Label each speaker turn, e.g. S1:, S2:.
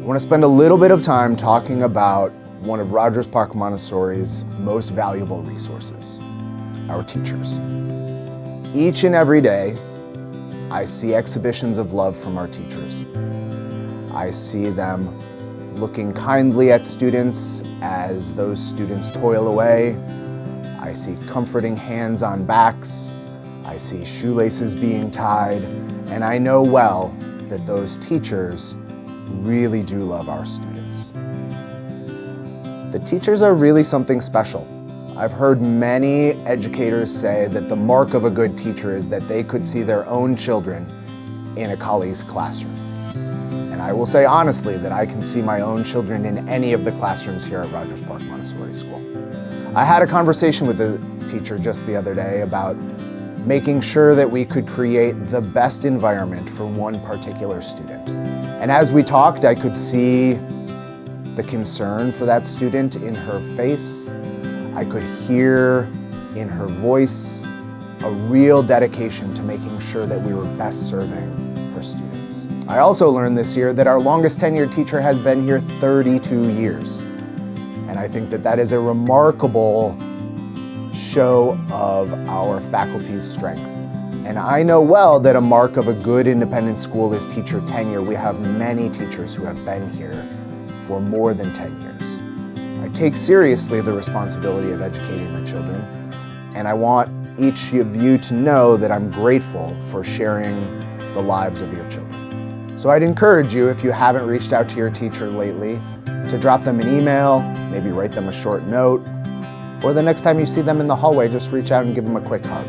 S1: want to spend a little bit of time talking about one of Rogers Park Montessori's most valuable resources, our teachers. Each and every day, I see exhibitions of love from our teachers. I see them looking kindly at students as those students toil away. I see comforting hands on backs. I see shoelaces being tied, and I know well that those teachers really do love our students. The teachers are really something special. I've heard many educators say that the mark of a good teacher is that they could see their own children in a colleague's classroom. And I will say honestly that I can see my own children in any of the classrooms here at Rogers Park Montessori School. I had a conversation with a teacher just the other day about making sure that we could create the best environment for one particular student. And as we talked, I could see the concern for that student in her face. I could hear in her voice a real dedication to making sure that we were best serving her students. I also learned this year that our longest tenured teacher has been here 32 years. And I think that that is a remarkable show of our faculty's strength. And I know well that a mark of a good independent school is teacher tenure. We have many teachers who have been here for more than 10 years. I take seriously the responsibility of educating the children, and I want each of you to know that I'm grateful for sharing the lives of your children. So I'd encourage you, if you haven't reached out to your teacher lately, to drop them an email, maybe write them a short note, or the next time you see them in the hallway, just reach out and give them a quick hug.